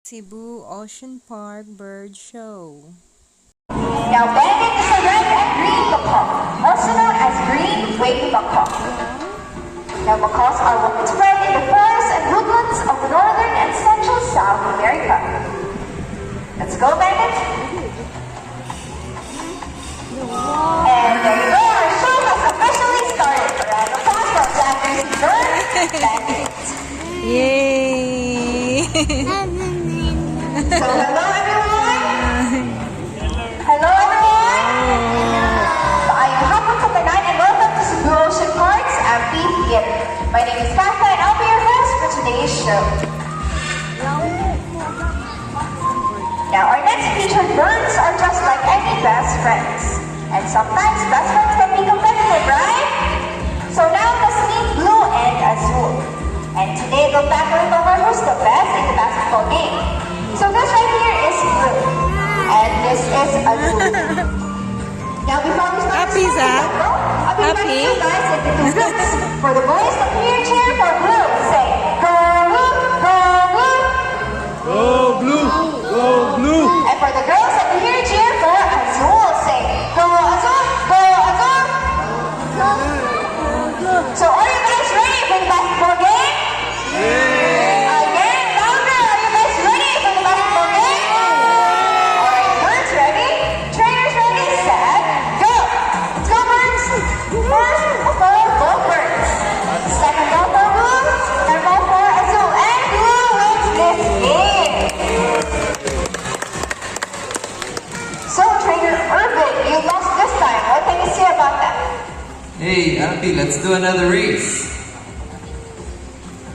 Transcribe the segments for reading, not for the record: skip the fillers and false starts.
Cebu Ocean Park Bird Show. Now banded is a red and green macaw, also known as green-winged macaw. Now macaws are widespread in the forests and woodlands of northern and central South America. Let's go, bandit! And there you go, our show has officially started. A round of applause for Japanese bird, bandit. Yay! So hello everyone! Hello everyone! So I'm Hapon from the night and welcome to Cebu Ocean Park's Amphitheater. My name is Kaka and I'll be your host for today's show. Now our next featured birds are just like any best friends. And sometimes best friends can be competitive, right? So now let's meet Blue and Azul. And today they'll battle it over who's the best in the basketball game. So this right here is Blue. And this is Azul. Now before we start Happy, Zach? I'll be Happy? dividing you guys into two groups. For the boys, the clear cheer for Blue. Say, go Blue, go Blue. Go blue! Go blue! And for the girls, the clear cheer for Azul. Say, go Azul, go Azul. So are you guys ready for the basketball game? Again, louder. Are you guys ready for the basketball game? Alright, birds ready? Trainers ready? Set, go! Let's go, birds! First ball for birds. Second ball for Blue. Third ball for Azul. And Blue wins this game. So, Trainer Irvin, you lost this time. What can you say about that? Hey, Alpi, let's do another race.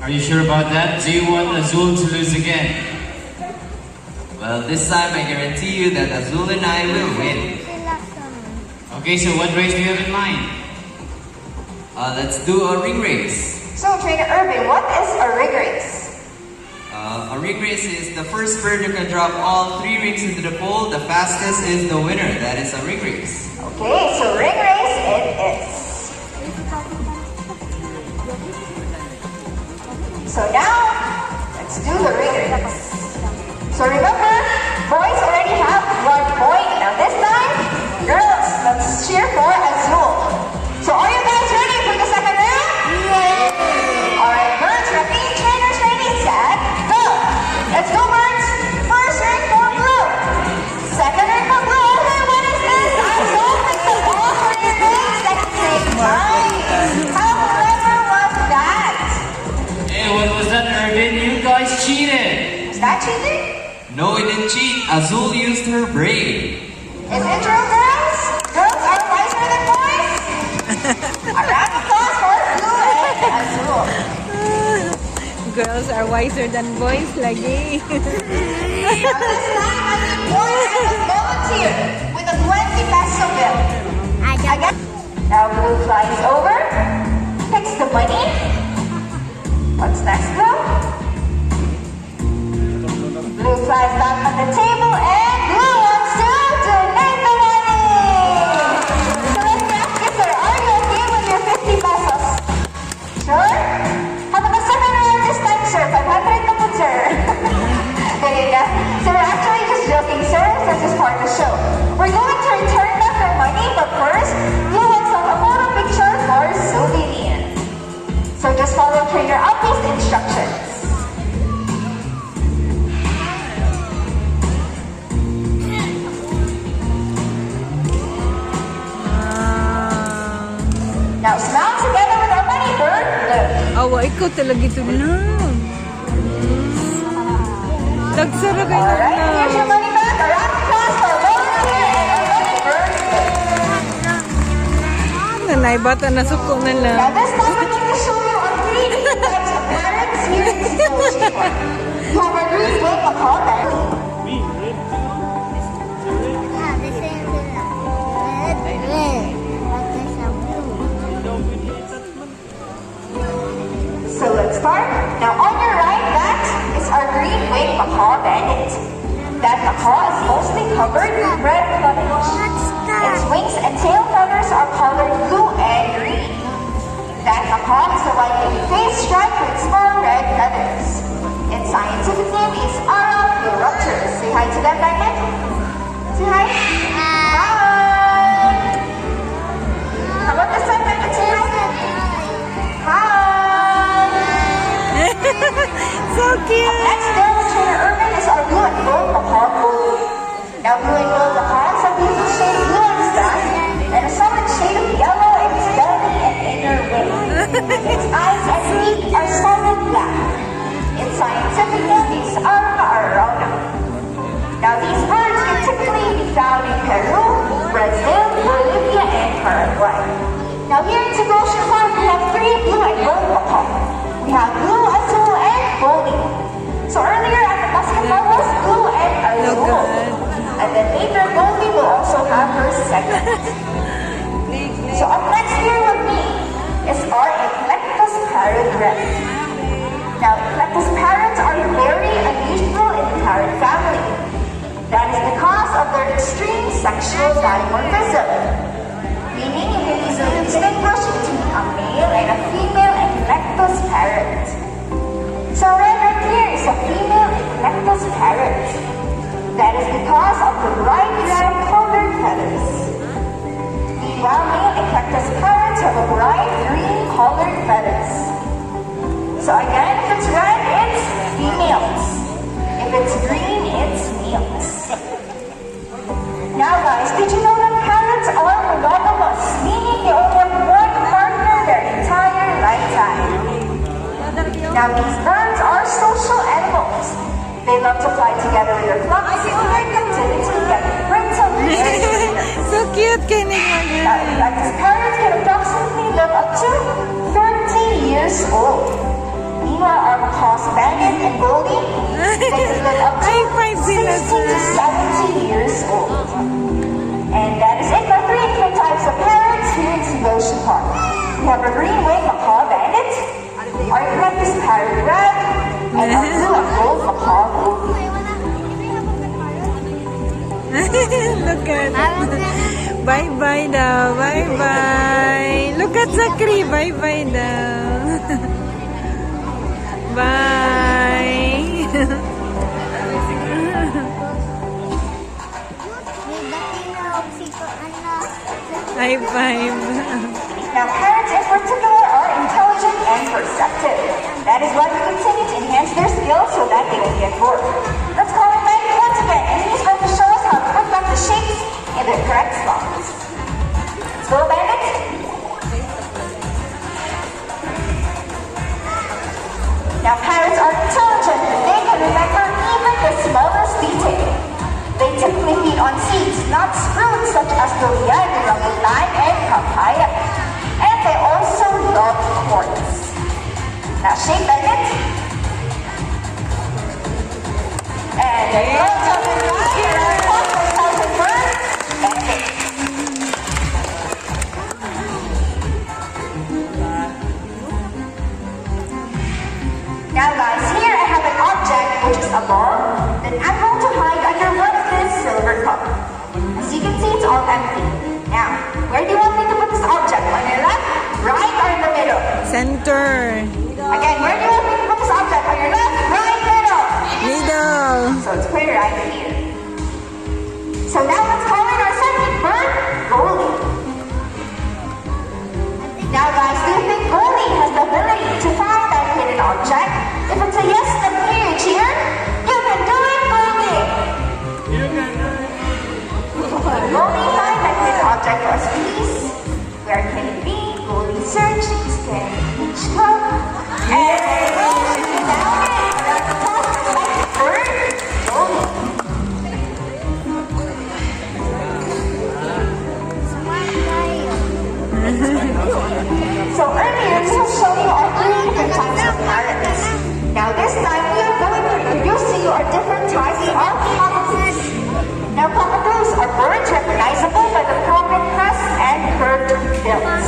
Are you sure about that? Do you want Azul to lose again? Well, this time I guarantee you that Azul and I will win. Okay, so what race do you have in mind? Let's do a ring race. So, Trainer Irvin, what is a rig race? A ring race is the first bird who can drop all 3 rings into the pole. The fastest is the winner. That is a ring race. Okay, so rig race it is. So now, let's do the rig race. So remember, boys already have 1 point. Now this time, girls, let's cheer for Azul. So are you guys ready for the second round? Yeah! Alright, birds ready, trainers ready, set, go! Let's go, birds! First ring for Blue. Second ring for Blue. Okay, what is this? Azul picks the ball for your rings at the same time. How clever was that? Hey, what was that, Irvin? You guys cheated! Was that cheating? No, we didn't cheat. Azul used her brain. Is it true, girls? Girls are wiser than boys? A round of applause for Blue and Azul. Girls are wiser than boys lagi. Now this time, I need boys as a volunteer with a 20 peso bill. Again. Now Blue flies over, takes the money. What's next, Blue? Blue flies back on the table and Blue wants to donate the money! So let me ask you, sir, are you okay with your 50 pesos? Sure? How about the second round this time, sir? 500 na po, sir. There you go. So we're actually just joking, sir. This is part of the show. We're going to return back our money, but first, Blue wants a photo picture for souvenir. So just follow Trainer Uppy's instructions. Now smile together with our money, bird. Blue. Awa, ikaw talaga ito na. Dagsara kayo Alright, here's your na. money back. A round of applause for volunteer and our money, bird. Blue. Nanay, bata na suko na lang. Now this time I'd like to show you our 3 different types of parrots here in Cebu Ocean Park. You have our green-winged macaw parrot. So let's start. Now on your right, that is our green-winged macaw bandit. That macaw is mostly covered with red plumage. Its wings and tail feathers are colored blue and green. That macaw is a white face striped with small red feathers. Its scientific name is Aug. cute. Next down the trainer urban is our blue and gold macaw gold. Now blue and gold macaw is a beautiful shade of blue on its back and a solid shade of yellow in its belly and inner wing. Its eyes and feet are solid black. Its scientific name is Arona. Now these birds can typically be found in Peru, Brazil, Bolivia, and Paraguay. Now here in Cebu Ocean Park, we have 3 blue and gold macaw. We have blue, azul, and goldie. So earlier at the basketball was blue and azul. And then later Goldie will also have her second. So up next here with me is our Eclectus parrot red. Now Eclectus parrots are very unusual in the parrot family. That is because of their extreme sexual dimorphism. Meaning you can easily distinguish between a male and a female Eclectus parrot. So right here is a female Eclectus parrot. That is because of the bright red colored feathers. Meanwhile, male Eclectus parrots have a bright green colored feathers. So again, if it's red, it's females. If it's green, it's males. Now guys, did you know that parrots are monogamous, meaning they only have one partner their entire lifetime? Now these birds are social animals. They love to fly together with their flocks in captivity that brings up So cute, kinig Now, Eclectus parrots can approximately live up to 30 years old. Meanwhile, our macaws, Bandit and Goldie, they can live up to 60 to 70 years old. And that is it for 3 different types of parrots here in Cebu Ocean Park. We have a green-winged macaw bandit, our Eclectus parrot red, and our blue and gold macaw goldie. Look at bye-bye daw. Bye-bye. Look at Zakri. Bye-bye daw. Bye. High five. Now, parrots in particular are intelligent and perceptive. That is why we continue to enhance their skills so that they don't get bored. Let's call him Bandit once again, and he's going to show us how to put back the shapes in their correct spots. Let's go, Bandit. Now, parrots are intelligent, and they can remember even the smallest detail. They typically feed on seeds, nuts, fruits such as durian, rambutan, and papaya. And they also love quartz. Now shake Bandit. And there you go. Bandit. Now guys, here I have an object which is a ball that I'm going to hide under one of this silver cup. As you can see, it's all empty. Now, where do you want me to put this object? On your left, right, or in the middle? Center. Again, where do you want me to put this object? On your left, right, middle? Middle. So it's clear right here. So now let's call in our second bird, Goldie. Now guys, do you think Goldie has the ability to find that hidden object? If it's a yes, then here, cheer. You can do it, Goldie. Goldie, find that hidden object for us, please. Where can it be? Goldie searches, scan each cup. And there it goes. You found it. That's the top second bird, Goldie. So earlier, we have shown you our 3 different types of parrots. Now this time, we are going to introduce to you our different types of cockatoos. Now cockatoos are birds recognizable by the prominent crest and curved bills.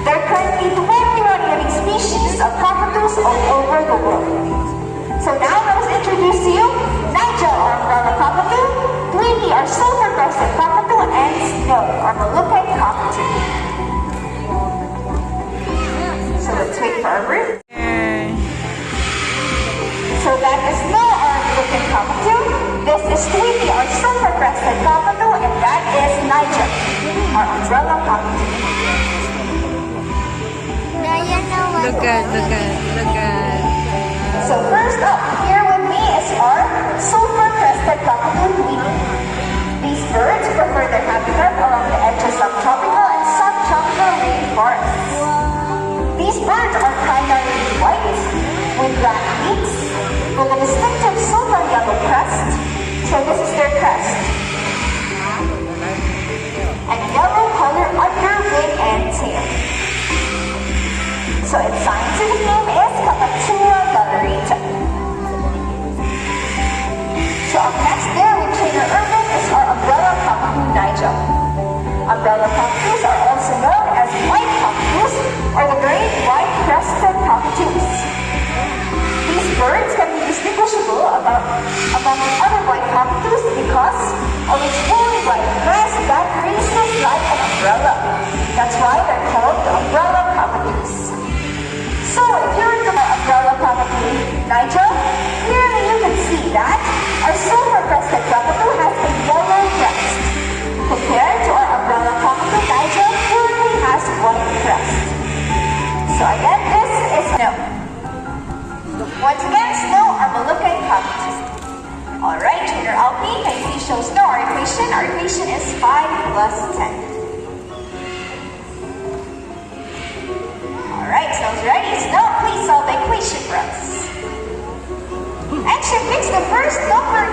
There are currently 21 living species of cockatoos all over the world. So now let us introduce to you Nigel, our umbrella cockatoo, Tweety, our silver-breasted cockatoo, and Snow, our Moluccan cockatoo. So let's wait for our room. So that is Snow, our Moluccan cockatoo. This is Tweety, our silver-breasted cockatoo, and that is Nigel, our umbrella cockatoo. Look at. So first up, here with me is our sulfur-crested cockatoo queen. These birds prefer their habitat along the edges of tropical and subtropical rainforests. These birds are primarily white, with black beaks, with a distinctive silver yellow crest. So this is their crest. And yellow color under wing and tail. So its scientific name is Cockatoo galarita. So up next there with trainer Urban is our umbrella cockatoo Nigel. Umbrella cockatoos are also known as white cockatoos or the great white crested cockatoos. These birds can be distinguishable among other white cockatoos because of its woolly white crest that races like an umbrella. That's why they're called the umbrella cockatoos. So if you're the umbrella cockatoo Nigel, clearly you can see that our silver-crested cockatoo has a yellow crest, compared to our umbrella cockatoo Nigel, who only has white crest. So again, this is snow. Once again, snow are Moluccan cockatoos. Alright, trainer Alpi, can you please show snow our equation? Our equation is 5 plus 10. Alright, Snow's ready. Snow, please solve the equation for us. And she picks the first number 1.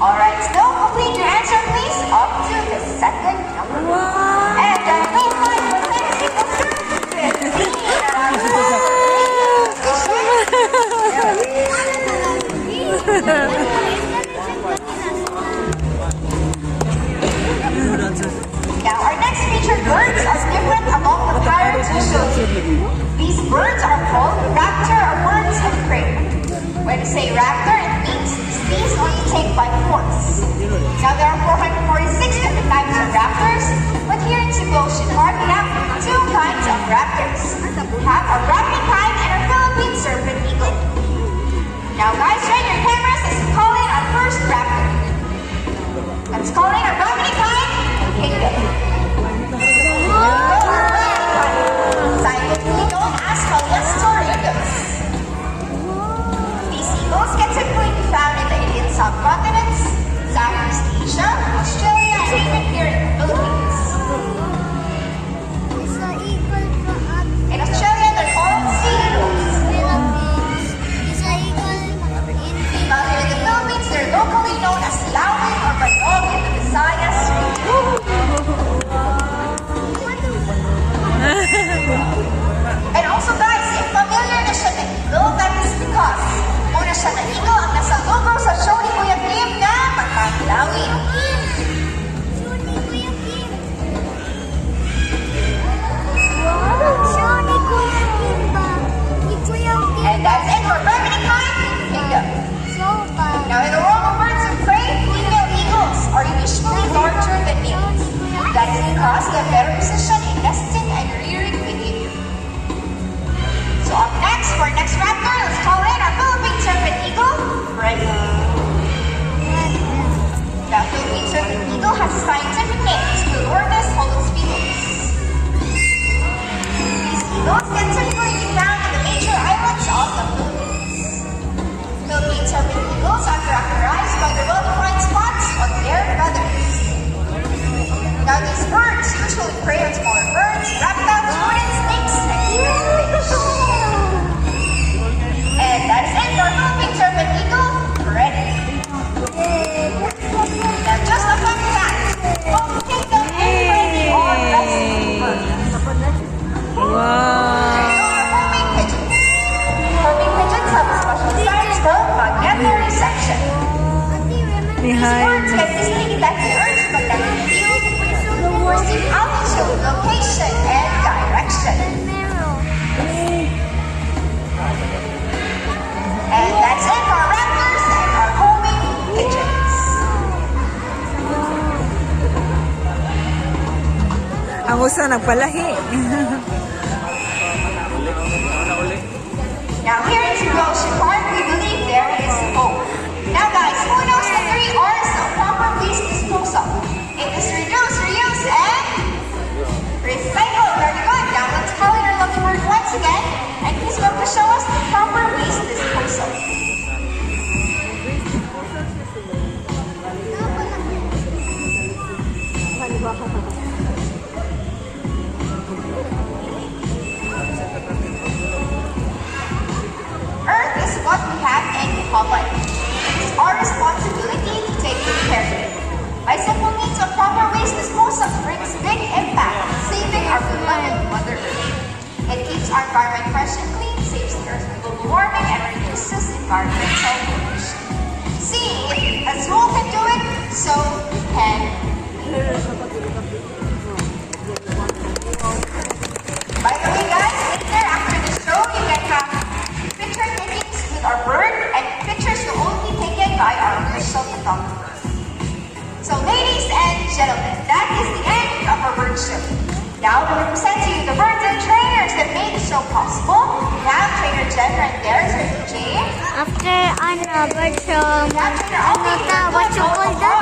Alright, Snow, complete your answer please up to the second number. And the main line was 10 equals 15. Now our next featured birds are different among the parrots we showed you. These birds are called raptor or birds of prey. When you say raptor, it means these only take by force. Now there are 446 different types of raptors, but here in Cebu Ocean Park we have 2 kinds of raptors. We have a Brahminy kind and a Philippine serpent eagle. Now guys, train your cameras as we call in our first raptor. Let's call in our Brahminy kind. Scientifically known as Palestor eagles. These eagles can typically be found in the Indian subcontinents, Southeast Asia, Australia, and even here in the Philippines. In Australia, they're called sea eagles. While here in the Philippines, they're locally known as Lawin or Banog in the Visayas region. And also guys, if familiar na siya ng eagle, that is because una siya na eagle ang nasa logo sa show ni Kuya Kim na Magpangilawin. And that's it for Brahminy kind kingdom. Now in the world of birds of prey, female eagles are usually larger than males. That is because they have better precision in nesting and rearing behavior. So up next, for our next raptor, let's call in our Philippine serpent eagle, Freddy. The Philippine serpent eagle has a scientific name, Spilornis holospilus. These eagles can typically be found in the major islands of the Philippines. Philippine serpent eagles are characterized by the well-defined spots on their feathers. Now these birds usually prey on smaller birds, reptiles, rodents, snakes, and even fish. And that is it for Philippine serpent eagle, ready. Now just a fun fact, both kingdom and friendly are resting birds. Wow. Homing pigeons. Homing pigeons have a special science called magnetory section. These birds can easily detect the Earth's magnetic field, perceive altitude, location, and direction. And that's it for our raptors and our homing pigeons. Ang usa nagpalahi. Now here in Cebu Ocean Park, we believe there is hope. Now guys, who knows the 3 R's of proper waste disposal? It is reduce, reuse, and recycle. Very good. Now let's call in our lovely word once again. And please public. It's our responsibility to take good care of it. By simple means of proper waste disposal brings big impact on saving our beloved Mother Earth. It keeps our environment fresh and clean, saves the Earth from global warming, and reduces environmental pollution. See, if Azul can do it, so can we. By the way, guys, later after the show, you can have picture takings with our bird, and pictures will only be taken by our official photographer. So, ladies and gentlemen, that is the end of our bird show. Now, we will present to you the birds and trainers that made the show possible. We have Trainer Jen right there, Trainer Jay. After bird show, what you call that?